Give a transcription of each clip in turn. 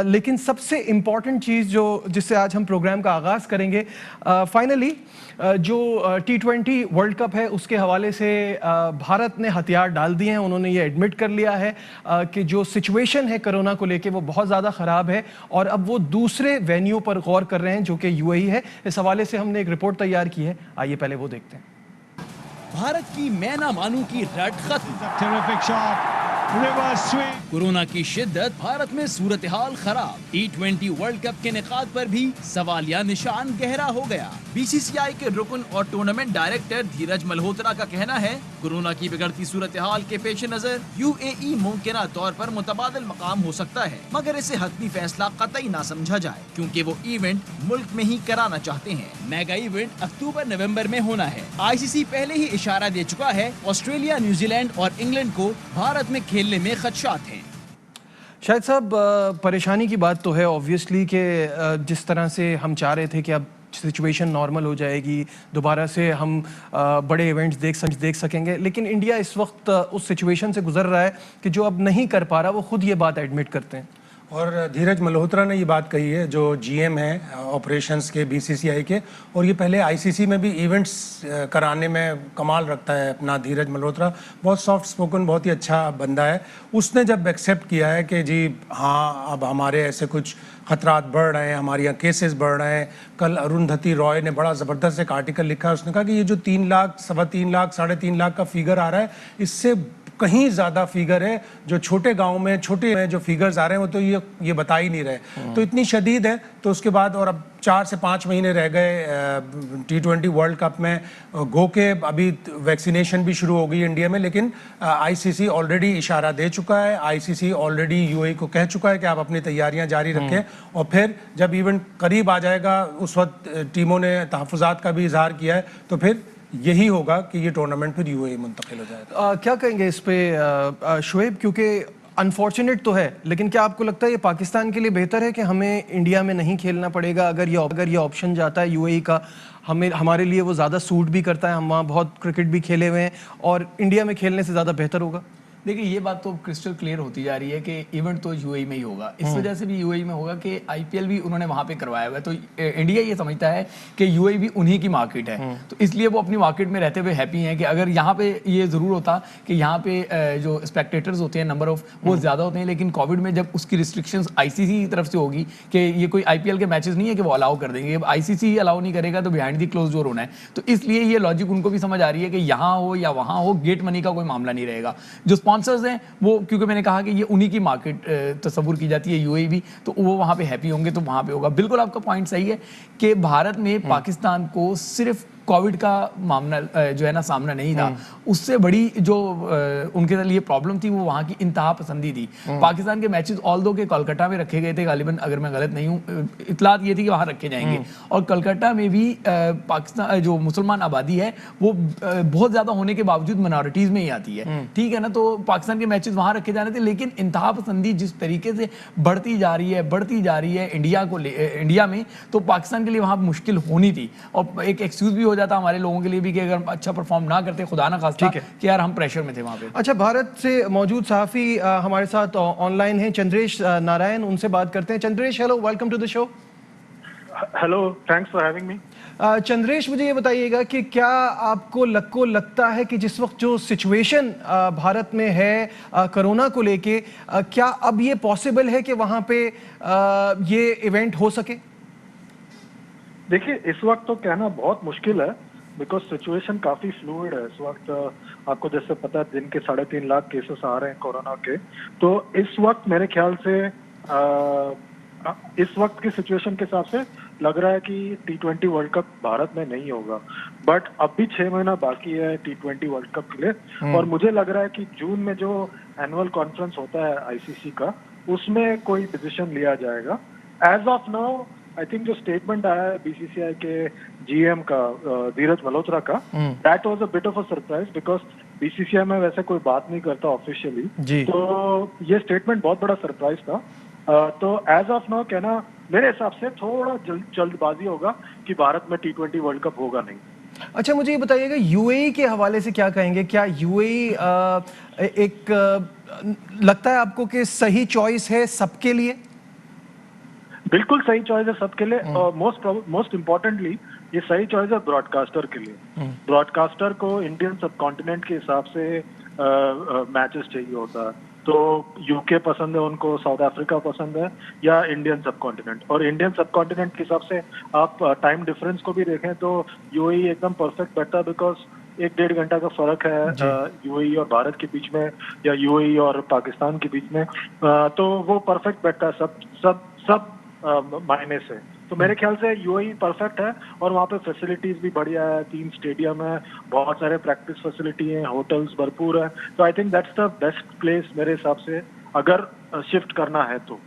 लेकिन सबसे इम्पॉर्टेंट चीज़ जिससे आज हम प्रोग्राम का आगाज़ करेंगे, फाइनली जो T20 वर्ल्ड कप है उसके हवाले से भारत ने हथियार डाल दिए हैं। उन्होंने ये एडमिट कर लिया है कि जो सिचुएशन है कोरोना को लेके वो बहुत ज़्यादा ख़राब है और अब वो दूसरे वेन्यू पर गौर कर रहे हैं जो कि UAE है। इस हवाले से हमने एक रिपोर्ट तैयार की है, आइए पहले वो देखते हैं। भारत की मैं ना मानू की रट खत्म। कोरोना की शिद्दत, भारत में सूरत हाल खराब। T20 वर्ल्ड कप के निकात पर भी सवालिया निशान गहरा हो गया। BCCI के रुकन और टूर्नामेंट डायरेक्टर धीरज मल्होत्रा का कहना है, कोरोना की बिगड़ती सूरत हाल के पेश नजर UAE मुमकिना तौर पर मुतबादिल मकाम हो सकता है, मगर इसे हतमी फैसला कतई ना समझा जाए क्योंकि वो इवेंट मुल्क में ही कराना चाहते हैं। मेगा इवेंट अक्टूबर नवंबर में होना है। ICC पहले ही इशारा दे चुका है, ऑस्ट्रेलिया, न्यूजीलैंड और इंग्लैंड को भारत में खेलने में खदशात हैं। शाहिद साहब, परेशानी की बात तो है ऑब्वियसली कि जिस तरह से हम चाह रहे थे कि अब सिचुएशन नॉर्मल हो जाएगी, दोबारा से हम बड़े इवेंट्स देख सकेंगे, लेकिन इंडिया इस वक्त उस सिचुएशन से गुजर रहा है कि जो अब नहीं कर पा रहा, वो खुद ये बात एडमिट करते हैं। और धीरज मल्होत्रा ने ये बात कही है, जो GM हैं ऑपरेशंस के BCCI के, और ये पहले ICC में भी इवेंट्स कराने में कमाल रखता है अपना धीरज मल्होत्रा। बहुत सॉफ्ट स्पोकन, बहुत ही अच्छा बंदा है। उसने जब एक्सेप्ट किया है कि जी हाँ, अब हमारे ऐसे कुछ खतरात बढ़ रहे हैं, हमारे यहाँ केसेस बढ़ रहे हैं। कल अरुंधति रॉय ने बड़ा ज़बरदस्त एक आर्टिकल लिखा है। उसने कहा कि ये जो 3 लाख, 3.25 लाख, 3.5 लाख का फिगर आ रहा है, इससे कहीं ज़्यादा फिगर है जो छोटे गांव में जो फिगर्स आ रहे हैं वो तो ये बता ही नहीं रहे। तो इतनी शदीद है। तो उसके बाद और अब 4 से 5 महीने रह गए T20 वर्ल्ड कप में। गो के अभी वैक्सीनेशन भी शुरू हो गई इंडिया में, लेकिन ICC ऑलरेडी इशारा दे चुका है। ICC ऑलरेडी UAE को कह चुका है कि आप अपनी तैयारियां जारी रखें, और फिर जब इवेंट करीब आ जाएगा उस वक्त टीमों ने तहफ़्फ़ुज़ात का भी इजहार किया है, तो फिर यही होगा कि ये टूर्नामेंट फिर UAE मुंतकिल हो जाएगा। क्या कहेंगे इस पे शुएब, क्योंकि अनफॉर्चुनेट तो है, लेकिन क्या आपको लगता है ये पाकिस्तान के लिए बेहतर है कि हमें इंडिया में नहीं खेलना पड़ेगा? अगर ये ऑप्शन जाता है UAE का, हमारे लिए वो ज़्यादा सूट भी करता है, हम वहाँ बहुत क्रिकेट भी खेले हुए हैं, और इंडिया में खेलने से ज़्यादा बेहतर होगा? देखिए, ये बात तो क्रिस्टल क्लियर होती जा रही है कि इवेंट तो UAE में ही होगा। इस वजह से भी UAE में होगा कि IPL भी उन्होंने वहाँ पे करवाया हुआ है, तो इंडिया ये समझता है कि UAE भी उन्हीं की मार्केट है, तो इसलिए वो अपनी मार्केट में रहते हुए हैप्पी हैं। कि अगर यहाँ पे ये ज़रूर होता कि यहाँ पे जो स्पेक्टेटर्स होते हैं नंबर ऑफ वो ज़्यादा होते हैं, लेकिन कोविड में जब उसकी रिस्ट्रिक्शंस ICC की तरफ से होगी कि ये कोई IPL के मैचेस नहीं है कि वो अलाउ कर देंगे, अब ICC ही अलाउ नहीं करेगा तो बिहाइंड दी क्लोज डोर होना है। तो इसलिए ये लॉजिक उनको भी समझ आ रही है कि यहाँ हो या वहाँ हो, गेट मनी का कोई मामला नहीं रहेगा। जो स्पॉन्सर्स हैं वो, क्योंकि मैंने कहा कि ये उन्हीं की मार्केट तस्वुर की जाती है UAE भी, तो वो वहाँ पे हैप्पी होंगे तो वहाँ पे होगा। बिल्कुल आपका पॉइंट सही है कि भारत में पाकिस्तान को सिर्फ कोविड का मामला जो है ना सामना नहीं था, उससे बड़ी जो उनके लिए प्रॉब्लम थी वो वहाँ की इंतहा पसंदी थी। पाकिस्तान के मैचेस ऑल्दो के कोलकाता में रखे गए थे गालिबन, अगर मैं गलत नहीं हूँ, इतलात ये थी कि वहाँ रखे जाएंगे, और कलकत्ता में भी पाकिस्तान जो मुसलमान आबादी है वो बहुत ज़्यादा होने के बावजूद माइनॉरिटीज़ में ही आती है, ठीक है ना। तो पाकिस्तान के मैचेस वहाँ रखे जाने थे, लेकिन इंतहा पसंदी जिस तरीके से बढ़ती जा रही है इंडिया में, तो पाकिस्तान के लिए वहाँ मुश्किल होनी थी, और एक एक्सक्यूज़ भी हो जाता हमारे लोगों के लिए भी कि अगर अच्छा परफॉर्म ना करते, खुदा ना खास्ता, कि यार हम प्रेशर में थे वहाँ पे। अच्छा, भारत से मौजूद सहाफ़ी हमारे साथ ऑनलाइन हैं, चंद्रेश नारायण, उनसे बात करते हैं। Chandresh, hello, welcome to the show. Hello, thanks for having me. Chandresh, मुझे ये बताइएगा कि क्या आपको लगता है कि जिस वक्त जो सिचुएशन भारत में है कोरोना को लेके, क्या अब ये पॉसिबल है कि वहाँ पे ये इवेंट हो सके? देखिए, इस वक्त तो कहना बहुत मुश्किल है, बिकॉज सिचुएशन काफी फ्लूइड है इस वक्त। आपको जैसे पता है, दिन के 3.5 लाख केसेस आ रहे हैं कोरोना के, तो इस वक्त मेरे ख्याल से इस वक्त की सिचुएशन के हिसाब से लग रहा है कि T20 वर्ल्ड कप भारत में नहीं होगा। बट अब भी 6 महीना बाकी है T20 वर्ल्ड कप के लिए, और मुझे लग रहा है कि जून में जो एनुअल कॉन्फ्रेंस होता है ICC का, उसमें कोई डिसीजन लिया जाएगा। As of now I think जो स्टेटमेंट आया है BCCI के GM का, धीरज मल्होत्रा का, that was a bit of a surprise, because BCCI में वैसे कोई बात नहीं करता ऑफिशियली, तो ये स्टेटमेंट बहुत बड़ा सरप्राइज था। तो एज ऑफ नाउ कहना मेरे हिसाब से थोड़ा जल्दबाजी होगा कि भारत में T20 वर्ल्ड कप होगा नहीं। अच्छा, मुझे ये बताइएगा, UAE के हवाले से क्या कहेंगे? क्या UAE एक लगता है आपको कि सही चॉइस है सबके लिए? बिल्कुल सही चॉइस है सबके लिए। और मोस्ट इम्पोर्टेंटली ये सही चॉइस है ब्रॉडकास्टर के लिए। ब्रॉडकास्टर को इंडियन सब कॉन्टिनेंट के हिसाब से मैचेस चाहिए होता है। तो यूके पसंद है उनको, साउथ अफ्रीका पसंद है, या इंडियन सब कॉन्टिनेंट। और इंडियन सब कॉन्टिनेंट के हिसाब से आप टाइम डिफरेंस को भी देखें तो यूएई एकदम परफेक्ट बैठता है, बिकॉज 1-1.5 घंटा का फर्क है यूएई और भारत के बीच में, या यूएई और पाकिस्तान के बीच में। तो वो परफेक्ट बैठता है सब मायने से। तो मेरे ख्याल से यूएई परफेक्ट है। और वहाँ पे फैसिलिटीज भी बढ़िया है, 3 स्टेडियम है, बहुत सारे प्रैक्टिस फैसिलिटी हैं, होटल्स भरपूर है। तो I think that's the best place मेरे हिसाब से, अगर शिफ्ट करना है तो।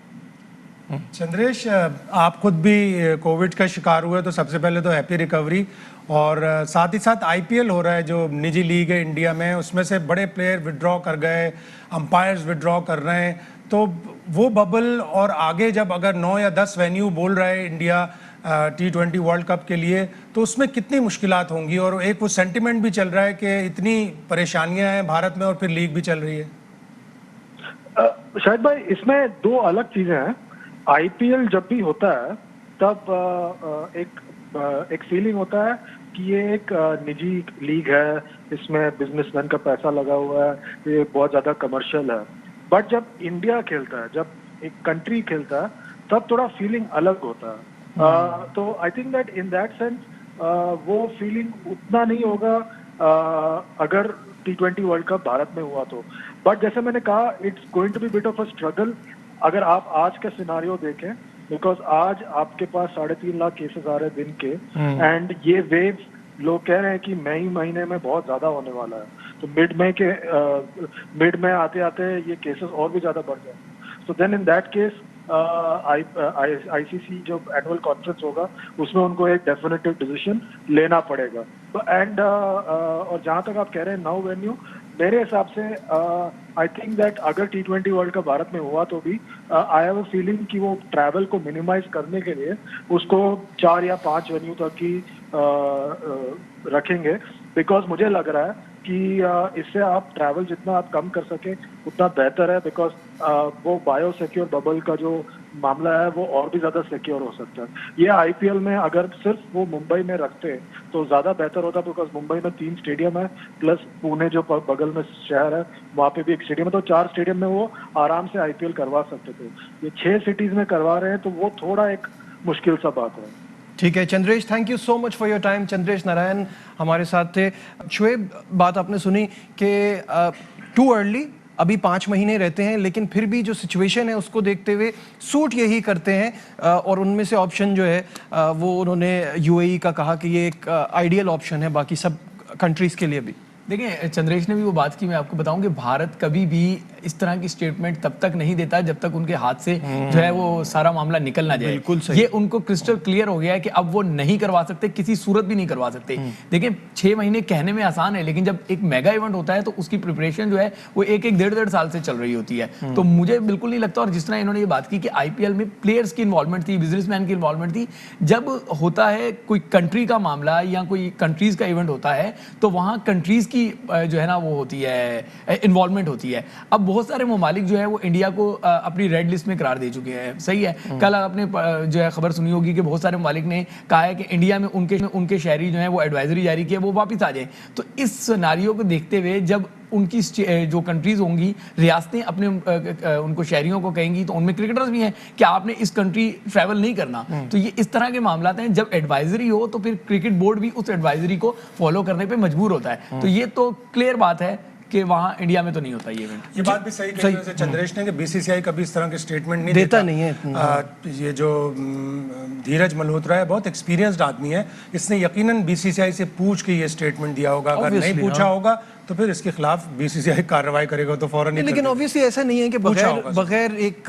चंद्रेश, आप खुद भी कोविड का शिकार हुए, तो सबसे पहले तो हैप्पी रिकवरी। और साथ ही साथ आईपीएल हो रहा है जो निजी लीग है इंडिया में, उसमें से बड़े प्लेयर विड्रॉ कर गए, अंपायर्स विड्रॉ कर रहे हैं। तो वो बबल और आगे जब अगर 9 या 10 वेन्यू बोल रहा है इंडिया T20 वर्ल्ड कप के लिए, तो उसमें कितनी मुश्किलात होंगी? और एक वो सेंटिमेंट भी चल रहा है कि इतनी परेशानियां हैं भारत में और फिर लीग भी चल रही है। शायद भाई इसमें 2 अलग चीजें हैं। आईपीएल जब भी होता है तब एक फीलिंग होता है कि ये एक निजी लीग है, इसमें बिजनेसमैन का पैसा लगा हुआ है, ये बहुत ज्यादा कमर्शियल है। बट जब इंडिया खेलता है, जब एक कंट्री खेलता है, तब थोड़ा फीलिंग अलग होता है। तो I think that in that sense वो फीलिंग उतना नहीं होगा अगर T20 वर्ल्ड कप भारत में हुआ तो। बट जैसे मैंने कहा, it's going to be bit of a struggle अगर आप आज का सिनारियो देखें, बिकॉज आज आपके पास 3.5 लाख केसेस आ रहे हैं दिन के, एंड ये वेव लोग कह रहे हैं कि मई महीने में बहुत ज्यादा होने वाला है। तो मिड में आते आते ये केसेस और भी ज्यादा बढ़ जाए। So then in that case ICC जो एनुअल कॉन्फ्रेंस होगा उसमें उनको एक डेफिनेटिव डिसीजन लेना पड़ेगा। तो एंड और जहां तक आप कह रहे हैं 9 वेन्यू, मेरे हिसाब से आई थिंक दैट अगर T20 वर्ल्ड कप भारत में हुआ तो भी आई हैव अ फीलिंग कि वो ट्रैवल को मिनिमाइज करने के लिए उसको 4 या 5 वेन्यू तक ही रखेंगे। बिकॉज मुझे लग रहा है कि इससे आप ट्रैवल जितना आप कम कर सके उतना बेहतर है। बिकॉज वो बायो सिक्योर बबल का जो मामला है वो और भी ज्यादा सिक्योर हो सकता है। ये आईपीएल में अगर सिर्फ वो मुंबई में रखते तो ज्यादा बेहतर होता, बिकॉज मुंबई में 3 स्टेडियम है, प्लस पुणे जो बगल में शहर है वहाँ पे भी एक स्टेडियम है। तो 4 स्टेडियम में वो आराम से आईपीएल करवा सकते थे। ये 6 सिटीज में करवा रहे हैं, तो वो थोड़ा एक मुश्किल सा बात है। ठीक है Chandresh, thank you so much for your time. Chandresh Narayan हमारे साथ थे। शोएब, बात आपने सुनी कि टू अर्ली, अभी 5 महीने रहते हैं, लेकिन फिर भी जो सिचुएशन है उसको देखते हुए सूट यही करते हैं। और उनमें से ऑप्शन जो है वो उन्होंने यूएई का कहा कि ये एक आइडियल ऑप्शन है बाकी सब कंट्रीज के लिए भी। देखिए, चंद्रेश ने भी वो बात की, मैं आपको बताऊं कि भारत कभी भी इस तरह की स्टेटमेंट तब तक नहीं देता जब तक उनके हाथ से जो है वो सारा मामला निकल ना जाए। बिल्कुल सही। ये उनको क्रिस्टल क्लियर हो गया है कि अब वो नहीं करवा सकते, किसी सूरत भी नहीं करवा सकते। देखिए, 6 महीने कहने में आसान है, लेकिन जब एक मेगा इवेंट होता है तो उसकी प्रिपरेशन जो है वो एक 1.5 साल से चल रही होती है। तो मुझे बिल्कुल नहीं लगता, और जिस तरह इन्होंने ये बात की कि आईपीएल में प्लेयर्स की इन्वॉल्वमेंट थी, बिजनेसमैन की इन्वॉल्वमेंट थी, जब होता है कोई कंट्री का मामला या कोई कंट्रीज का इवेंट होता है तो वहां कंट्रीज की जो है ना वो होती है, इन्वॉल्वमेंट होती है। अब बहुत सारे ममालिक जो है वो इंडिया को अपनी रेड लिस्ट में करार दे चुके हैं, सही है। कल आपने जो है खबर सुनी होगी कि बहुत सारे ममालिक ने कहा है कि इंडिया में उनके शहरी जो है वो एडवाइजरी जारी की है, वो वापस आ जाए। तो इस सिनेरियो को देखते हुए जब उनकी जो कंट्रीज होंगी, रियासतें अपने उनको शहरियों को कहेंगी, तो उनमें क्रिकेटर्स भी हैं कि आपने इस कंट्री ट्रैवल नहीं करना। तो ये इस तरह के मामला हैं, जब एडवाइजरी हो तो फिर क्रिकेट बोर्ड भी उस एडवाइजरी को फॉलो करने पे मजबूर होता है। तो ये तो क्लियर बात है कि वहां इंडिया में तो नहीं होता ये इवेंट। ये बात भी सही कही वैसे चंद्रेश ने कि बीसीसीआई कभी इस तरह के स्टेटमेंट नहीं देता नहीं है। ये जो धीरज मल्होत्रा है बहुत एक्सपीरियंस्ड आदमी है, इसने यकीनन बीसीसीआई से पूछ के ये स्टेटमेंट दिया होगा। अगर नहीं पूछा होगा तो फिर इसके खिलाफ बीसीसीआई कार्रवाई करेगा तो फौरन। लेकिन ऑब्वियसली ऐसा नहीं है कि बगैर एक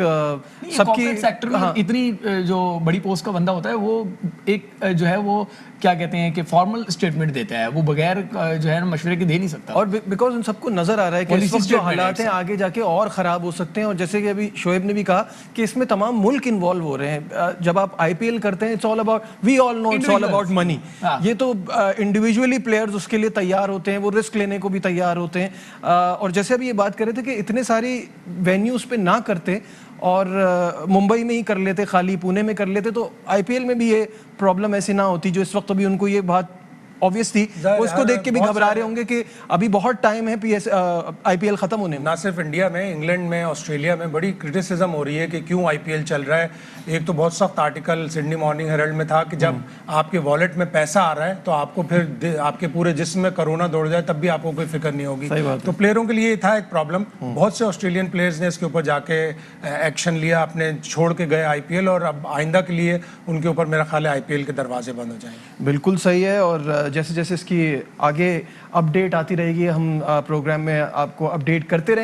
सबकी सेक्टर में इतनी जो बड़ी पोस्ट का बंदा होता है वो एक जो है वो क्या कहते हैं कि फॉर्मल स्टेटमेंट देता है, वो बगैर जो है मशवरे के दे नहीं सकता। और बिकॉज उन सबको नजर आ रहा है कि इस वक्त जो हालात हैं आगे जाके और खराब हो सकते हैं। और जैसे कि अभी शोएब ने भी कहा कि इसमें तमाम मुल्क इन्वॉल्व हो रहे हैं। जब आप आईपीएल करते हैं, it's all about, we all know it's all about money. ये तो इंडिविजुअली प्लेयर्स उसके लिए तैयार होते हैं, वो रिस्क लेने को भी तैयार होते हैं। और जैसे अभी ये बात कर रहे थे कि इतने सारी वेन्यूज पे ना करते और मुंबई में ही कर लेते, खाली पुणे में कर लेते, तो आईपीएल में भी ये प्रॉब्लम ऐसी ना होती जो इस वक्त अभी उनको ये बात ऑब्वियस थी। वो इसको देख के भी घबरा रहे होंगे कि अभी बहुत टाइम है आईपीएल खत्म होने में। ना सिर्फ इंडिया में, इंग्लैंड में, ऑस्ट्रेलिया में बड़ी क्रिटिसिज्म हो रही है कि क्यों आईपीएल चल रहा है। एक तो बहुत सख्त आर्टिकल सिडनी मॉर्निंग हेरल्ड में था कि जब आपके वॉलेट में पैसा आ रहा है तो आपको फिर आपके पूरे जिस्म में कोरोना दौड़ जाए तब भी आपको कोई फिक्र नहीं होगी। तो प्लेयरों के लिए ये था एक प्रॉब्लम। बहुत से ऑस्ट्रेलियन प्लेयर्स ने इसके ऊपर जाके एक्शन लिया, अपने छोड़ के गए आईपीएल, और अब आइंदा के लिए उनके ऊपर मेरा ख्याल है आईपीएल के दरवाजे बंद हो जाएंगे। बिल्कुल सही है, और जैसे जैसे इसकी आगे अपडेट आती रहेगी हम प्रोग्राम में आपको अपडेट करते रहेंगे।